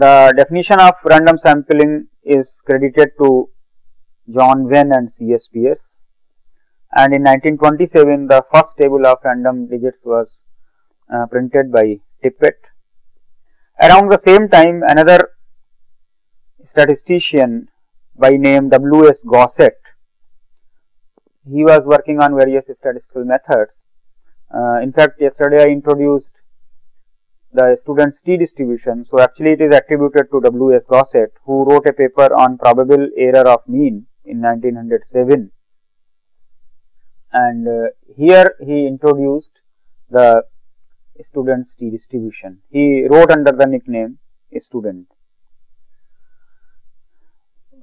The definition of random sampling is credited to John Venn and C.S. Peirce, and in 1927 the first table of random digits was printed by Tippett. Around the same time, another statistician by name W.S. Gossett, he was working on various statistical methods. In fact, yesterday I introduced the student's t distribution. So, actually it is attributed to W.S. Gossett, who wrote a paper on probable error of mean in 1907, and here he introduced the student's t distribution. He wrote under the nickname student.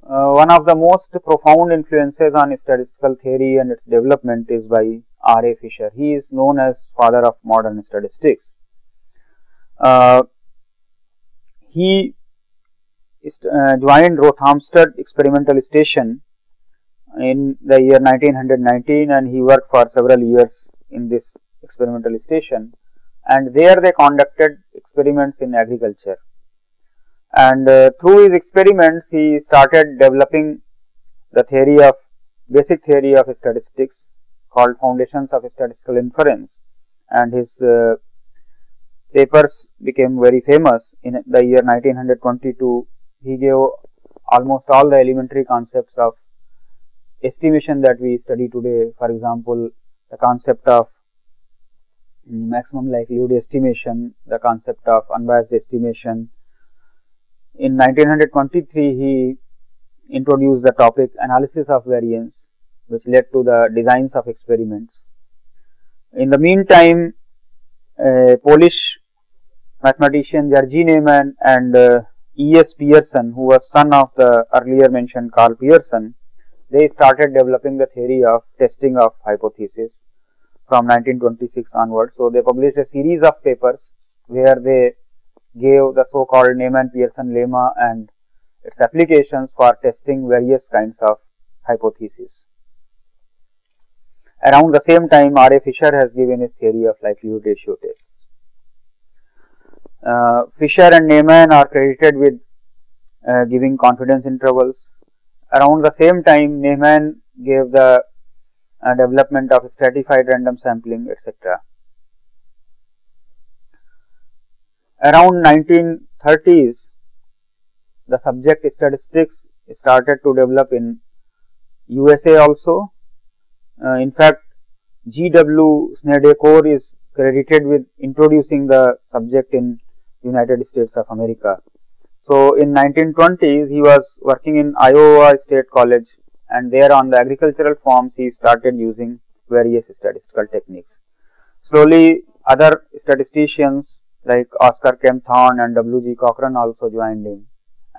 One of the most profound influences on statistical theory and its development is by R.A. Fisher. He is known as father of modern statistics. He joined Rothamsted Experimental Station in the year 1919, and he worked for several years in this experimental station, and there they conducted experiments in agriculture. And through his experiments he started developing the basic theory of statistics called Foundations of Statistical Inference, and his papers became very famous. In the year 1922 he gave almost all the elementary concepts of estimation that we study today. For example, the concept of maximum likelihood estimation, the concept of unbiased estimation. In 1923 he introduced the topic analysis of variance, which led to the designs of experiments. In the meantime, Polish mathematician Jerzy Neyman and E.S. Pearson, who was son of the earlier mentioned Karl Pearson, they started developing the theory of testing of hypothesis from 1926 onwards. So, they published a series of papers where they gave the so called Neyman-Pearson lemma and its applications for testing various kinds of hypotheses. Around the same time, R.A. Fisher has given his theory of likelihood ratio tests. Fisher and Neyman are credited with giving confidence intervals. Around the same time, Neyman gave the development of stratified random sampling, etc. Around 1930s, the subject statistics started to develop in USA also. In fact, G.W. Snedeker is credited with introducing the subject in United States of America. So, in 1920s he was working in Iowa State College, and there on the agricultural farms he started using various statistical techniques. Slowly other statisticians like Oscar Kempthorne and W.G. Cochran also joined him,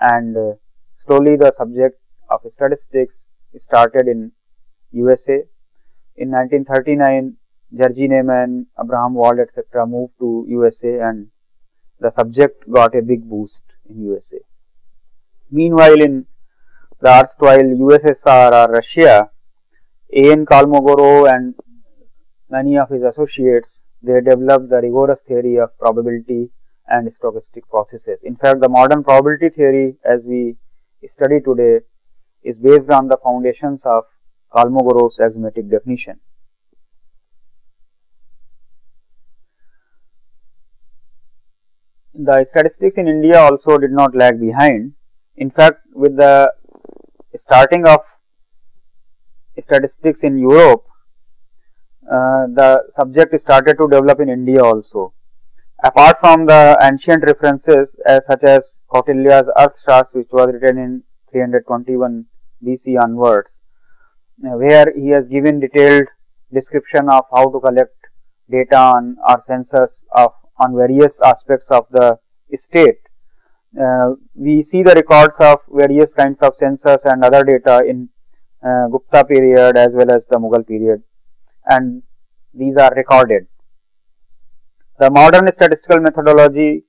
and slowly the subject of statistics started in USA. In 1939, Jerzy Neyman, Abraham Wald, etc. moved to USA, and the subject got a big boost in USA. Meanwhile, in the erstwhile USSR or Russia, A.N. Kolmogorov and many of his associates, they developed the rigorous theory of probability and stochastic processes. In fact, the modern probability theory as we study today is based on the foundations of Kolmogorov's axiomatic definition. The statistics in India also did not lag behind. In fact, with the starting of statistics in Europe, the subject started to develop in India also. Apart from the ancient references such as Kautilya's Arthashastra, which was written in 321 BC onwards, where he has given detailed description of how to collect data on our census on various aspects of the state. We see the records of various kinds of census and other data in Gupta period as well as the Mughal period, and these are recorded. The modern statistical methodology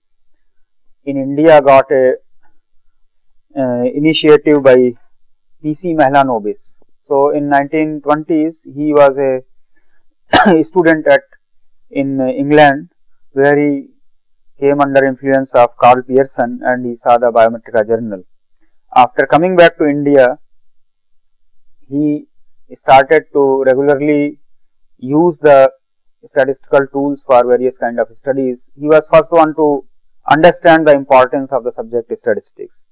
in India got a initiative by P.C. Mahalanobis. So, in 1920s he was a student in England, where he came under influence of Karl Pearson and he saw the Biometrica journal. After coming back to India, he started to regularly use the statistical tools for various kind of studies. He was first one to understand the importance of the subject statistics,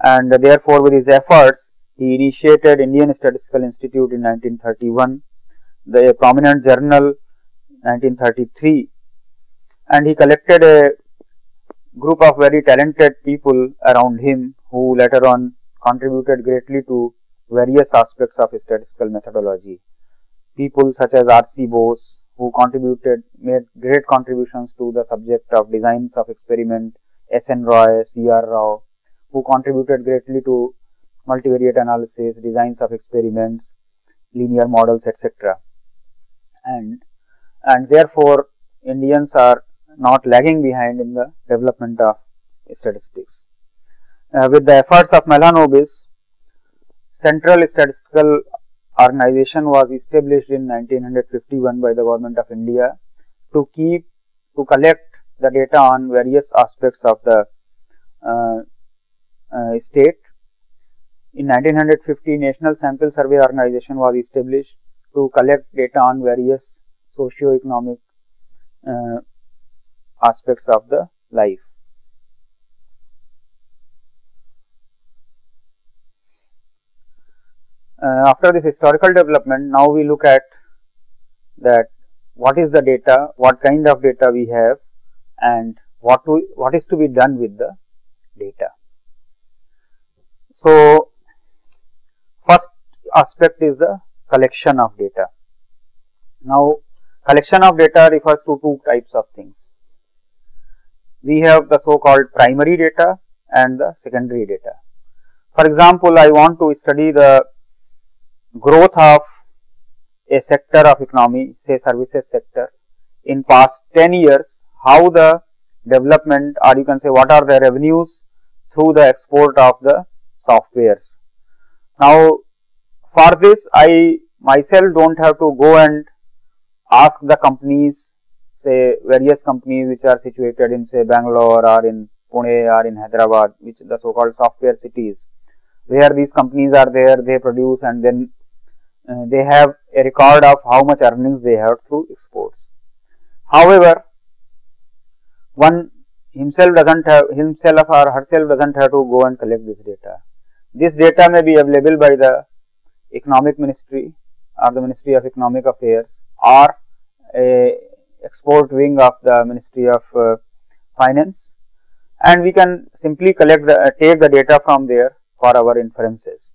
and therefore with his efforts he initiated Indian Statistical Institute in 1931, the prominent journal 1933, and he collected a group of very talented people around him who later on contributed greatly to various aspects of statistical methodology. People such as R.C. Bose, who made great contributions to the subject of designs of experiment, S.N. Roy, C.R. Rao, who contributed greatly to multivariate analysis, designs of experiments, linear models, etc. And therefore, Indians are not lagging behind in the development of statistics. With the efforts of Mahalanobis, Central Statistical Organization was established in 1951 by the Government of India to collect the data on various aspects of the state. In 1950, National Sample Survey Organization was established to collect data on various socio-economic aspects of the life. After this historical development, now we look at that what is the data, what kind of data we have, and what is to be done with the data. So, first aspect is the collection of data. Now, collection of data refers to two types of things. We have the so called primary data and the secondary data. For example, I want to study the growth of a sector of economy, say services sector, in past 10 years, how the development, or you can say what are the revenues through the export of the softwares. Now, for this I myself don't have to go and ask the companies, say various companies which are situated in say Bangalore or in Pune or in Hyderabad, which the so called software cities, where these companies are there, they produce and then they have a record of how much earnings they have through exports. However, one himself or herself doesn't have to go and collect this data. This data may be available by the Economic Ministry or the Ministry of Economic Affairs or a export wing of the Ministry of Finance, and we can simply take the data from there for our inferences.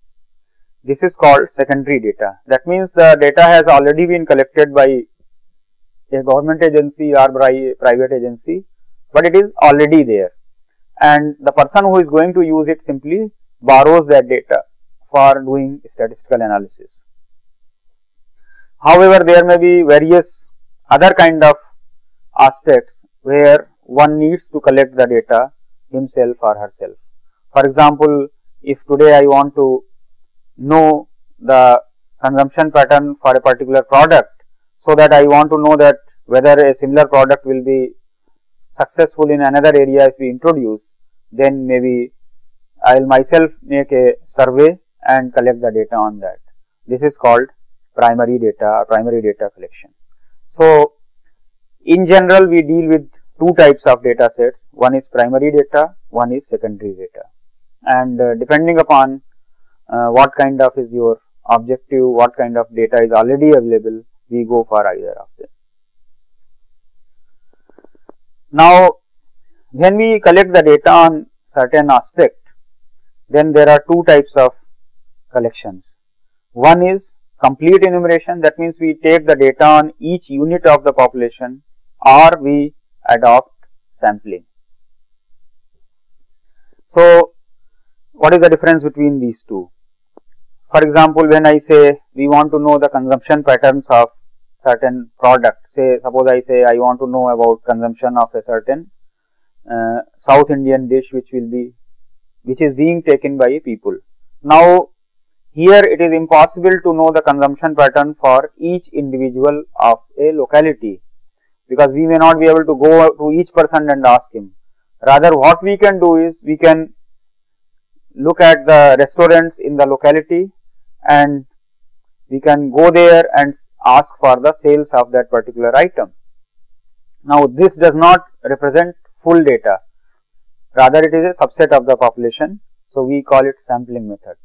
This is called secondary data. That means the data has already been collected by a government agency or by private agency, but it is already there, and the person who is going to use it simply borrows that data for doing statistical analysis. However, there may be various other kind of aspects where one needs to collect the data himself or herself. For example, if today I want to know the consumption pattern for a particular product, so that I want to know that whether a similar product will be successful in another area if we introduce, then maybe I will myself make a survey and collect the data on that. This is called primary data or primary data collection. So, in general we deal with two types of data sets, one is primary data, one is secondary data, and depending upon what kind of is your objective, what kind of data is already available, we go for either of them. Now, when we collect the data on certain aspect, then there are two types of collections. One is complete enumeration, that means we take the data on each unit of the population, or we adopt sampling. So, what is the difference between these two? For example, when I say we want to know the consumption patterns of certain product, say suppose I say I want to know about consumption of a certain South Indian dish which is being taken by people. Now, here it is impossible to know the consumption pattern for each individual of a locality. because we may not be able to go to each person and ask him. Rather, what we can do is we can look at the restaurants in the locality and we can go there and ask for the sales of that particular item. Now, this does not represent full data, rather it is a subset of the population. So, we call it sampling method.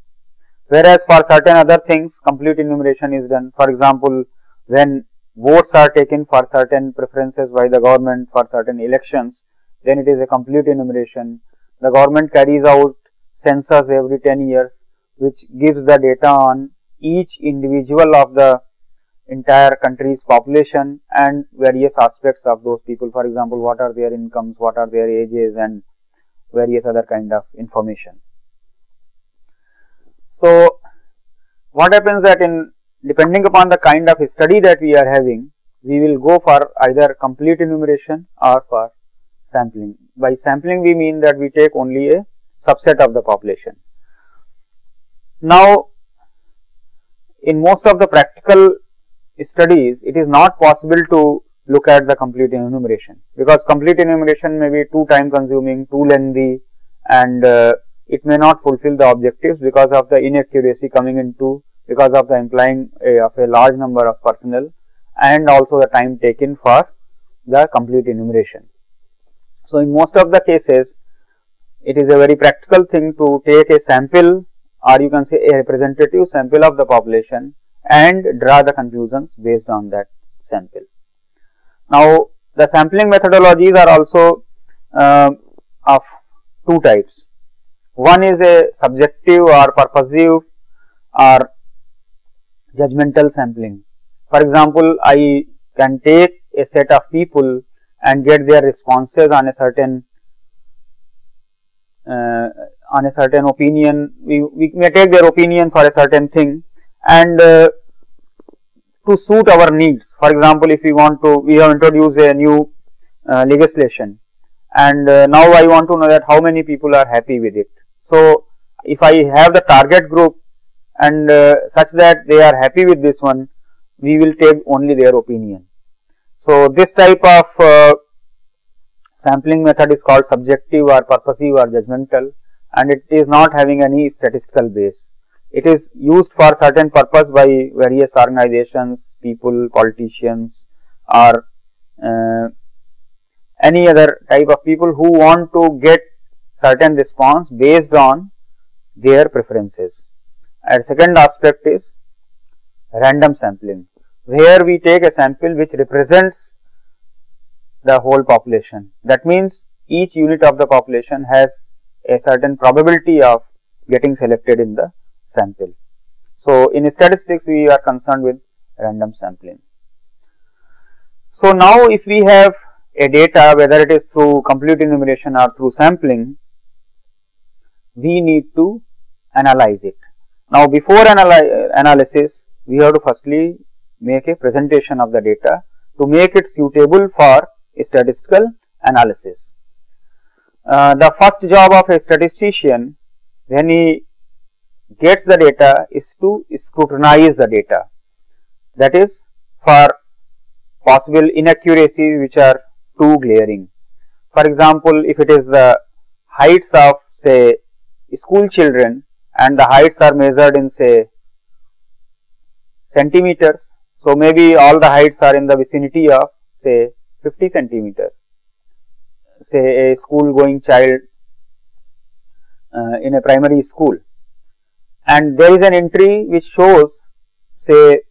Whereas, for certain other things complete enumeration is done. For example, when votes are taken for certain preferences by the government for certain elections, then it is a complete enumeration. The government carries out census every 10 years, which gives the data on each individual of the entire country's population and various aspects of those people. For example, what are their incomes, what are their ages, and various other kind of information. So, what happens that in depending upon the kind of study that we are having, we will go for either complete enumeration or for sampling. By sampling, we mean that we take only a subset of the population. Now, in most of the practical studies, it is not possible to look at the complete enumeration, because complete enumeration may be too time consuming, too lengthy, and it may not fulfill the objectives because of the inaccuracy coming into, because of the implying of a large number of personnel and also the time taken for the complete enumeration. So, in most of the cases, it is a very practical thing to take a sample, or you can say a representative sample of the population, and draw the conclusions based on that sample. Now, the sampling methodologies are also of two types. One is a subjective or purposive or judgmental sampling. For example, I can take a set of people and get their responses on a certain opinion. We may take their opinion for a certain thing, and to suit our needs. For example, if we have introduced a new legislation, and now I want to know that how many people are happy with it. So, if I have the target group and such that they are happy with this one, we will take only their opinion. So, this type of sampling method is called subjective or purposive or judgmental, and it is not having any statistical base. It is used for certain purpose by various organizations, people, politicians, or any other type of people who want to get certain response based on their preferences. And second aspect is random sampling, where we take a sample which represents the whole population. That means each unit of the population has a certain probability of getting selected in the sample. So, in statistics we are concerned with random sampling. So, now if we have a data, whether it is through complete enumeration or through sampling, we need to analyze it. Now, before analysis, we have to firstly make a presentation of the data to make it suitable for statistical analysis. The first job of a statistician when he gets the data is to scrutinize the data, that is for possible inaccuracies which are too glaring. For example, if it is the heights of say school children and the heights are measured in say centimeters, so maybe all the heights are in the vicinity of say 50 centimeters, say a school going child in a primary school, and there is an entry which shows say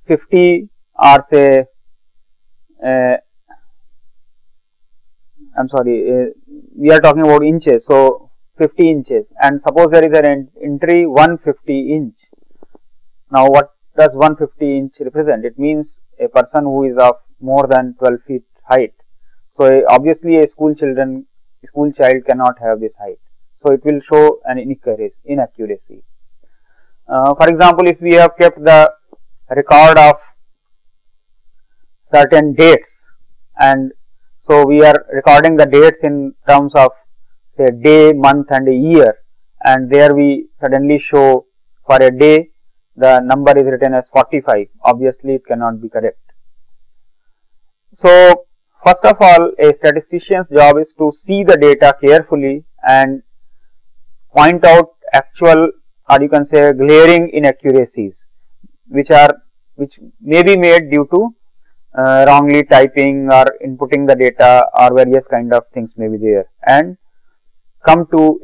50 or say we are talking about inches, so 50 inches, and suppose there is an entry 150 inch. Now, what does 150 inch represent? It means a person who is of more than 12 feet height. So, obviously a school child cannot have this height. So, it will show an inaccuracy. For example, if we have kept the record of certain dates, and so we are recording the dates in terms of say day, month and a year, and there we suddenly show for a day the number is written as 45, obviously it cannot be correct. So, first of all, a statistician's job is to see the data carefully and point out actual, or you can say glaring inaccuracies which may be made due to wrongly typing or inputting the data, or various kind of things may be there, and come to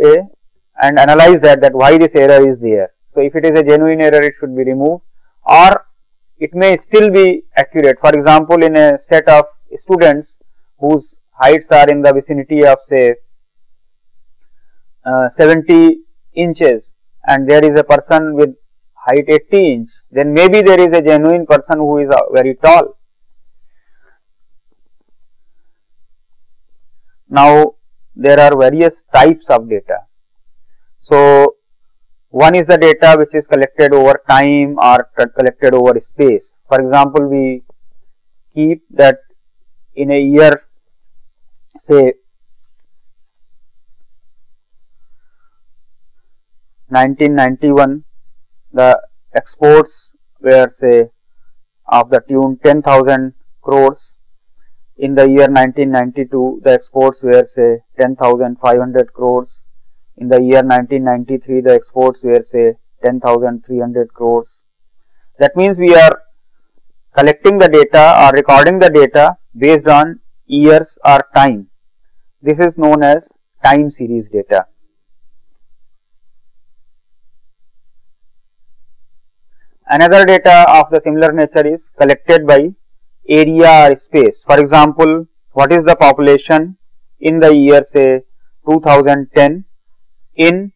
and analyze that why this error is there. So, if it is a genuine error, it should be removed, or it may still be accurate. For example, in a set of students whose heights are in the vicinity of say 70 inches, and there is a person with height 80 inch, then maybe there is a genuine person who is very tall. Now, there are various types of data. So, one is the data which is collected over time or collected over space. For example, we keep that in a year, say 1991, the exports were say of the tune 10,000 crores. In the year 1992, the exports were say 10,500 crores. In the year 1993, the exports were say 10,300 crores. That means we are collecting the data or recording the data based on years or time. This is known as time series data. Another data of the similar nature is collected by area or space. For example, what is the population in the year say 2010 in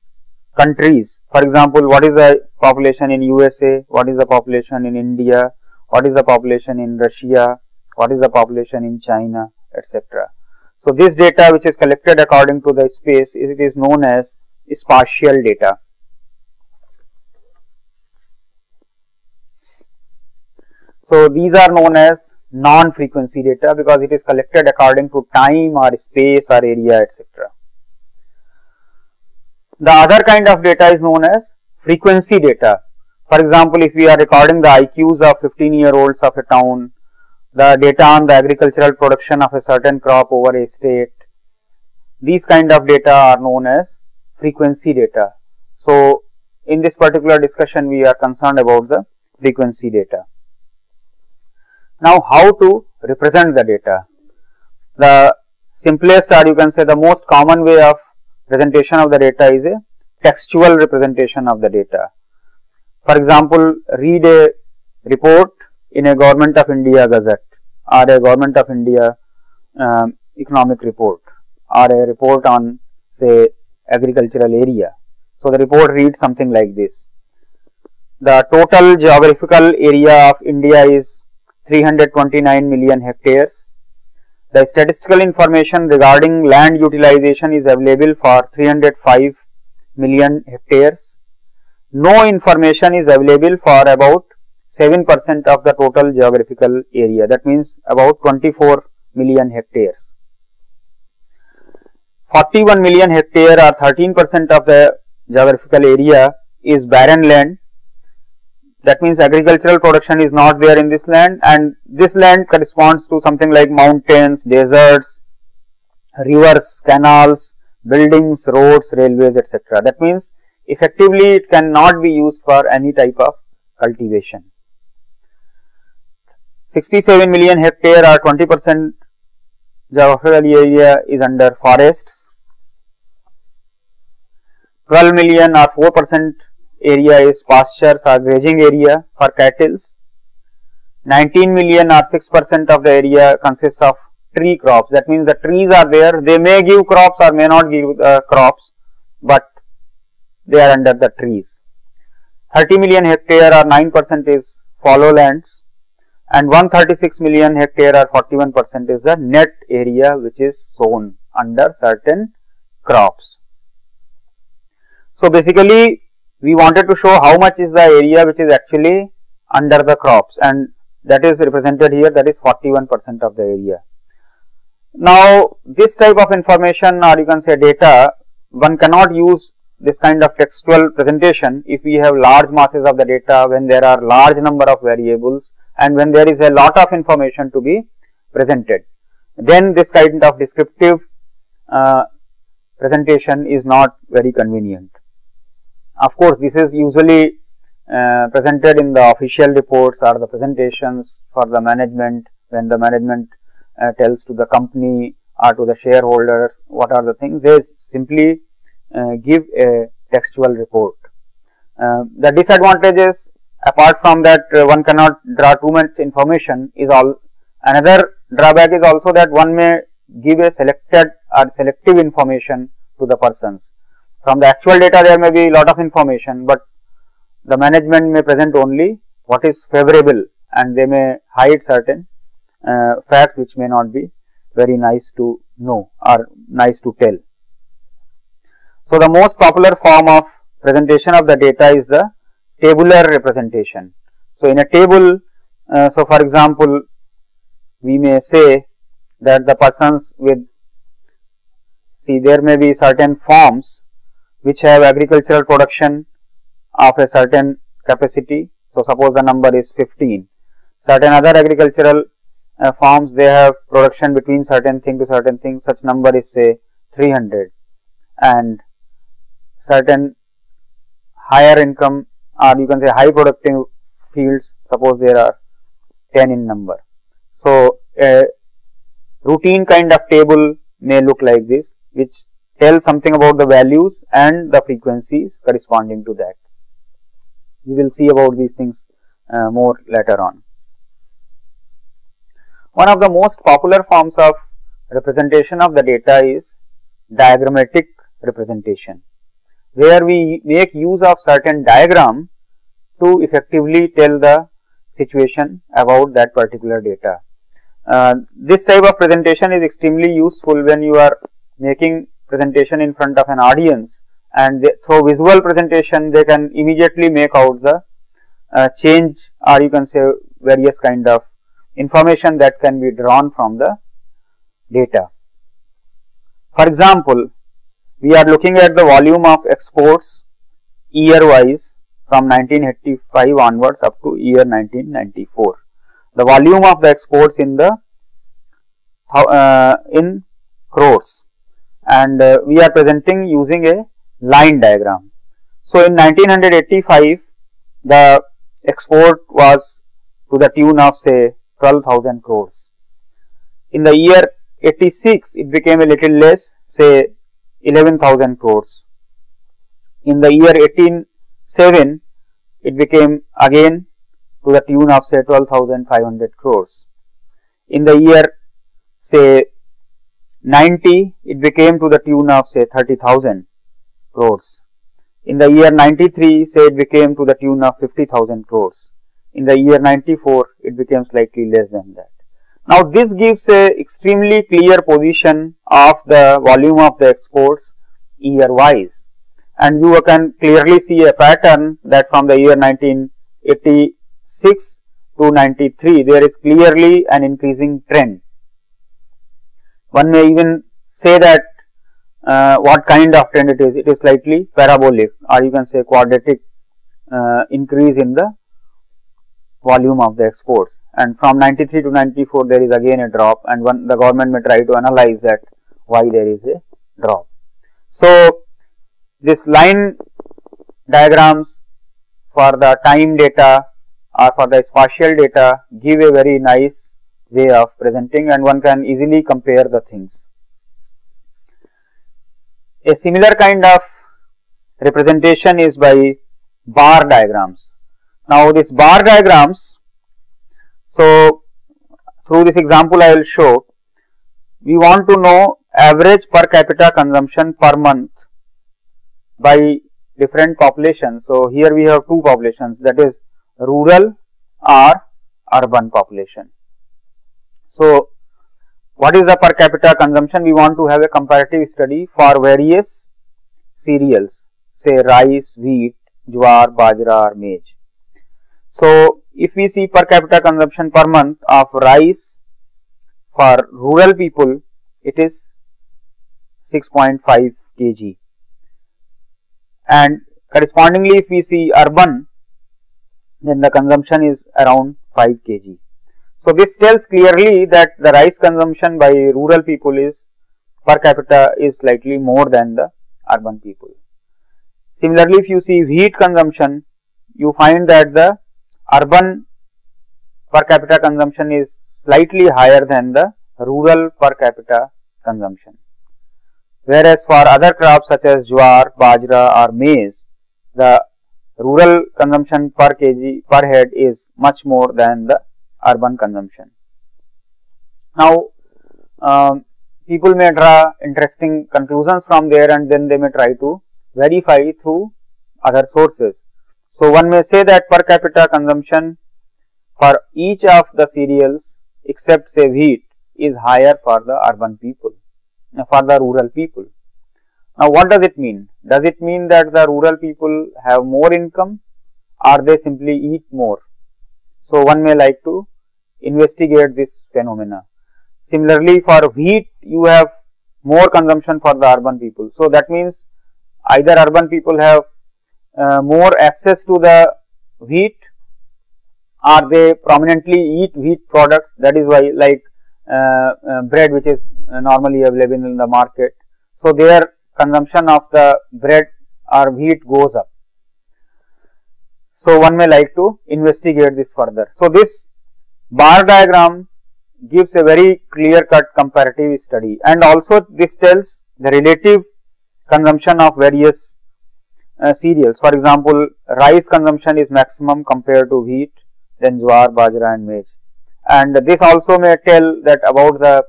countries. For example, what is the population in USA, what is the population in India, what is the population in Russia, what is the population in China, etc. So, this data which is collected according to the space, it is known as spatial data. So, these are known as non-frequency data because it is collected according to time or space or area, etc. The other kind of data is known as frequency data. For example, if we are recording the IQs of 15-year-olds of a town, the data on the agricultural production of a certain crop over a state, these kind of data are known as frequency data. So, in this particular discussion, we are concerned about the frequency data. Now, how to represent the data? The simplest, or you can say the most common way of presentation of the data is a textual representation of the data. For example, read a report in a Government of India Gazette or a Government of India economic report or a report on say agricultural area. So, the report reads something like this: the total geographical area of India is 329 million hectares. The statistical information regarding land utilization is available for 305 million hectares. No information is available for about 7% of the total geographical area, that means about 24 million hectares. 41 million hectare or 13% of the geographical area is barren land. That means agricultural production is not there in this land, and this land corresponds to something like mountains, deserts, rivers, canals, buildings, roads, railways, etc. That means effectively it cannot be used for any type of cultivation. 67 million hectare or 20% geographical area is under forests. 12 million or 4% area is pastures or grazing area for cattle. 19 million or 6% of the area consists of tree crops. That means the trees are there, they may give crops or may not give crops, but they are under the trees. 30 million hectare or 9% is fallow lands, and 136 million hectare or 41% is the net area which is sown under certain crops. So, basically we wanted to show how much is the area which is actually under the crops, and that is represented here, that is 41% of the area. Now, this type of information, or you can say data, one cannot use this kind of textual presentation if we have large masses of the data, when there are large number of variables and when there is a lot of information to be presented, then this kind of descriptive presentation is not very convenient. Of course, this is usually presented in the official reports or the presentations for the management, when the management tells to the company or to the shareholders what are the things. They simply give a textual report. The disadvantages, apart from that one cannot draw too much information, is all. Another drawback is also that one may give a selected or selective information to the persons. From the actual data there may be a lot of information, but the management may present only what is favorable, and they may hide certain facts which may not be very nice to know or nice to tell. So, the most popular form of presentation of the data is the tabular representation. So, in a table, so for example, we may say that the persons with, see, there may be certain farms which have agricultural production of a certain capacity. So, suppose the number is 15. Certain other agricultural farms, they have production between certain thing to certain thing, such number is say 300, and certain higher income, or you can say high productive fields, suppose there are 10 in number. So, a routine kind of table may look like this, which tells something about the values and the frequencies corresponding to that. We will see about these things more later on. One of the most popular forms of representation of the data is diagrammatic representation, where we make use of certain diagram to effectively tell the situation about that particular data. This type of presentation is extremely useful when you are making presentation in front of an audience, and through visual presentation they can immediately make out the change, or you can say various kind of information that can be drawn from the data. For example, we are looking at the volume of exports year wise from 1985 onwards up to year 1994. The volume of the exports in the in crores, and we are presenting using a line diagram. So, in 1985 the export was to the tune of say 12,000 crores. In the year 86 it became a little less, say 11,000 crores. In the year 1807 it became again to the tune of say 12,500 crores. In the year say 90 it became to the tune of say 30,000 crores. In the year 93 say it became to the tune of 50,000 crores. In the year 94 it became slightly less than that. Now, this gives a extremely clear position of the volume of the exports year wise, and you can clearly see a pattern that from the year 1986 to 93 there is clearly an increasing trend. One may even say that what kind of trend it is slightly parabolic, or you can say quadratic increase in the volume of the exports, and from 93 to 94 there is again a drop, and the government may try to analyze that why there is a drop. So, this line diagrams for the time data or for the spatial data give a very nice way of presenting, and one can easily compare the things. A similar kind of representation is by bar diagrams. Now, this bar diagrams, so through this example I will show, we want to know average per capita consumption per month by different populations. So, here we have two populations, that is rural or urban population. So, what is the per capita consumption? We want to have a comparative study for various cereals, say rice, wheat, jowar, bajra or maize. So, if we see per capita consumption per month of rice for rural people, it is 6.5 kg, and correspondingly if we see urban, then the consumption is around 5 kg. So this tells clearly that the rice consumption by rural people is per capita is slightly more than the urban people. Similarly, if you see wheat consumption, you find that the urban per capita consumption is slightly higher than the rural per capita consumption. Whereas for other crops such as jowar, bajra or maize, the rural consumption per kg per head is much more than the urban consumption. Now, people may draw interesting conclusions from there, and then they may try to verify through other sources. So, one may say that per capita consumption for each of the cereals except say wheat is higher for the urban people, for the rural people. Now, what does it mean? Does it mean that the rural people have more income, or they simply eat more? So, one may like to investigate this phenomena. Similarly, for wheat you have more consumption for the urban people. So, that means either urban people have more access to the wheat, or they prominently eat wheat products. That is why, like bread which is normally available in the market. So, their consumption of the bread or wheat goes up. So, one may like to investigate this further. So, this bar diagram gives a very clear cut comparative study, and also this tells the relative consumption of various cereals. For example, rice consumption is maximum compared to wheat, then jowar, bajra and maize, and this also may tell that about the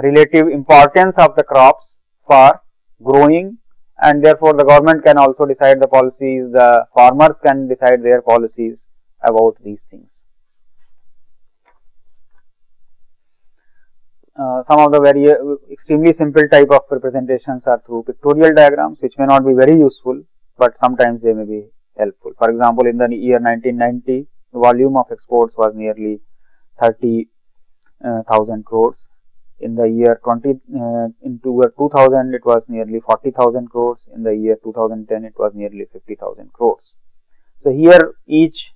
relative importance of the crops for growing, and therefore the government can also decide the policies, the farmers can decide their policies about these things. Some of the very extremely simple type of representations are through pictorial diagrams, which may not be very useful, but sometimes they may be helpful. For example, in the year 1990, the volume of exports was nearly 30,000 crores. In the year 2000, it was nearly 40,000 crores. In the year 2010, it was nearly 50,000 crores. So here each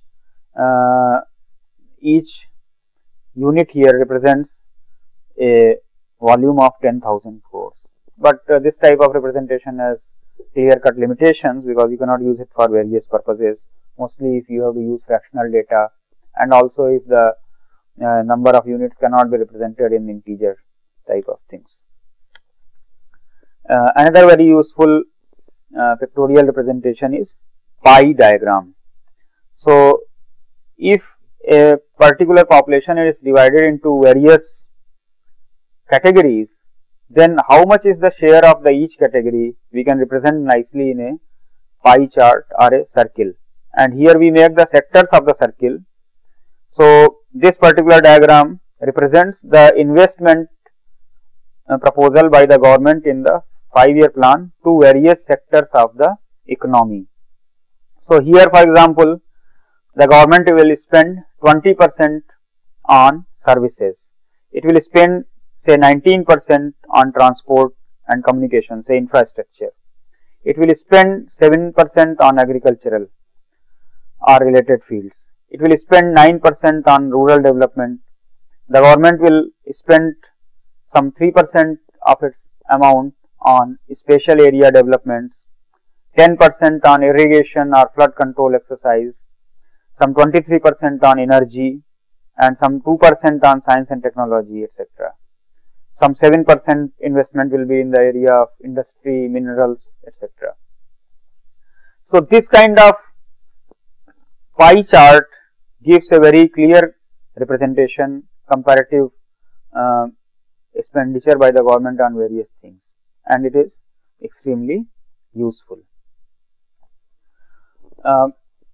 unit here represents a volume of 10,000 crores. But this type of representation has clear cut limitations, because you cannot use it for various purposes. Mostly if you have to use fractional data, and also if the number of units cannot be represented in integer type of things. Another very useful pictorial representation is pie diagram. So, if a particular population is divided into various categories, then how much is the share of the each category we can represent nicely in a pie chart or a circle, and here we make the sectors of the circle. So, this particular diagram represents the investment proposal by the government in the 5-year plan to various sectors of the economy. So, here for example, the government will spend 20% on services, it will spend say 19% on transport and communication, say infrastructure, it will spend 7% on agricultural or related fields, it will spend 9% on rural development, the government will spend some 3% of its amount on special area developments, 10% on irrigation or flood control exercise, some 23% on energy, and some 2% on science and technology, etc. Some 7% investment will be in the area of industry, minerals, etc. So, this kind of pie chart gives a very clear representation, comparative expenditure by the government on various things, and it is extremely useful.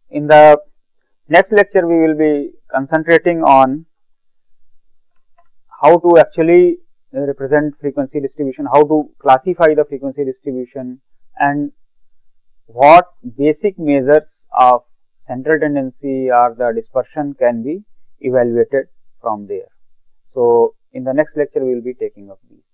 In the next lecture, we will be concentrating on how to actually represent frequency distribution, how to classify the frequency distribution, and what basic measures of central tendency or the dispersion can be evaluated from there. So, in the next lecture we will be taking up these.